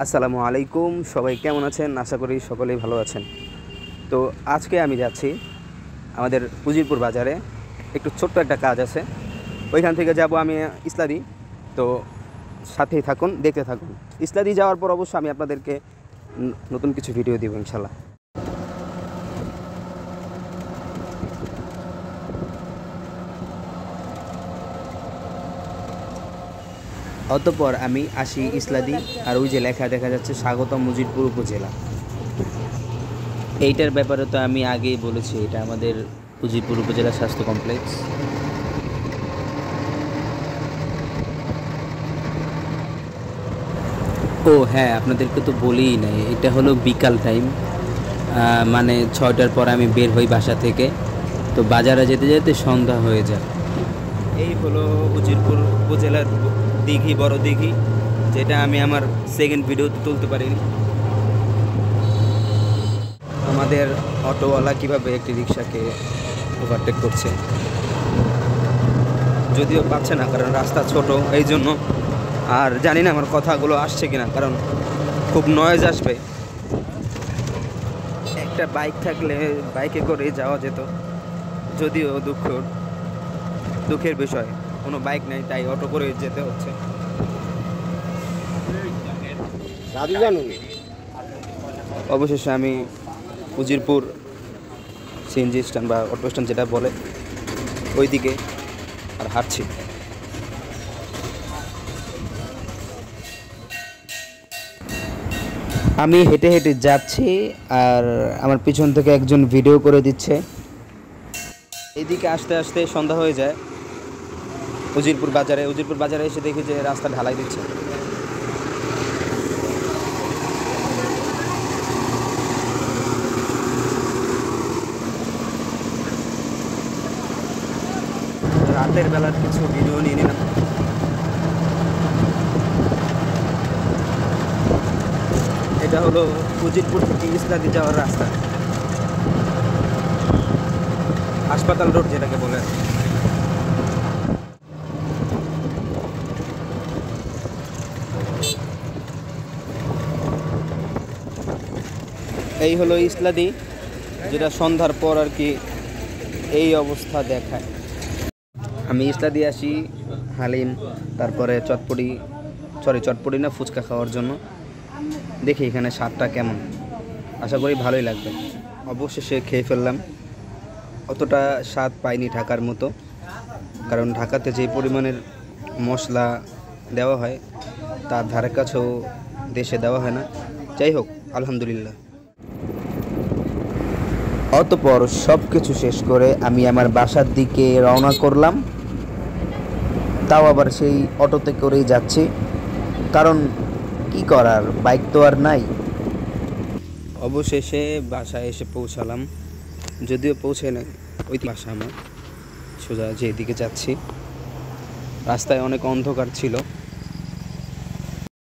আসসালামু আলাইকুম, সবাই কেমন আছেন? আশা করি সকলেই ভালো আছেন। তো আজকে আমি যাচ্ছি আমাদের উজিরপুর বাজারে, একটু ছোট্ট একটা কাজ আছে, ওইখান থেকে যাব আমি ইসলাদি। তো সাথেই থাকুন, দেখতে থাকুন। ইসলাদি যাওয়ার পর অবশ্য আমি আপনাদেরকে নতুন কিছু ভিডিও দিব ইনশাল্লাহ। অতঃপর আমি আসি ইসলাদি, আর ওই যে লেখা দেখা যাচ্ছে স্বাগতম উজিরপুর উপজেলা। এইটার ব্যাপারে তো আমি আগেই বলেছি, এটা আমাদের উজিরপুর উপজেলা স্বাস্থ্য কমপ্লেক্স। ও হ্যাঁ, আপনাদেরকে তো বলেই নাই, এটা হলো বিকাল টাইম, মানে 6টার পর আমি বের হই বাসা থেকে। তো বাজারে যেতে যেতে সন্ধ্যা হয়ে যায়। এই হলো উজিরপুর উপজেলার দিঘি, বড় দিঘি, যেটা আমি আমার সেকেন্ড ভিডিওতে তুলতে পারিনি। আমাদের অটোওয়ালা কিভাবে একটি রিক্সাকে ওভারটেক করছে, যদিও পাচ্ছে না কারণ রাস্তা ছোট, এই জন্য। আর জানি না আমার কথাগুলো আসছে কিনা, কারণ খুব নয়েজ আসবে। একটা বাইক থাকলে বাইকে করে যাওয়া যেত, যদিও দুঃখের বিষয় কোনো বাইক নেই, তাই অটো করে যেতে হচ্ছে। অবশেষে আমি উজিরপুর সিএনজি স্ট্যান্ড বা অটো স্ট্যান্ড যেটা বলে ওইদিকে আর হাঁটছি। আমি হেঁটে হেঁটে যাচ্ছি, আর আমার পিছন থেকে একজন ভিডিও করে দিচ্ছে। এইদিকে আসতে আসতে সন্ধ্যা হয়ে যায়। উজিরপুর বাজারে এসে দেখি যে রাস্তা ঢালাই দিচ্ছে। রাতের বেলার কিছু ভিডিও নিয়ে নিলাম। এটা হলো উজিরপুর থেকে ইসলাদি যাওয়ার রাস্তা, হাসপাতাল রোড যেটাকে বলে। এই হলো ইসলাদি, যেটা সন্ধ্যার পর আর কি এই অবস্থা দেখায়। আমি ইসলাদি আসি হালিম, তারপরে চটপটি না ফুচকা খাওয়ার জন্য। দেখি এখানে স্বাদটা কেমন, আশা করি ভালোই লাগবে। অবশেষে খেয়ে ফেললাম। অতটা স্বাদ পাইনি ঢাকার মতো, কারণ ঢাকাতে যে পরিমাণের মশলা দেওয়া হয় তার ধারে কাছেও দেশে দেওয়া হয় না। যাই হোক, আলহামদুলিল্লাহ। অতঃপর সব কিছু শেষ করে আমি আমার বাসার দিকে রওনা করলাম, তাও আবার সেই অটোতে করেই যাচ্ছি, কারণ কি করার, বাইক তো আর নাই। অবশেষে বাসায় এসে পৌঁছালাম, যদিও পৌঁছে নাই ওই বাসা আমার, সোজা যেদিকে যাচ্ছি। রাস্তায় অনেক অন্ধকার ছিল।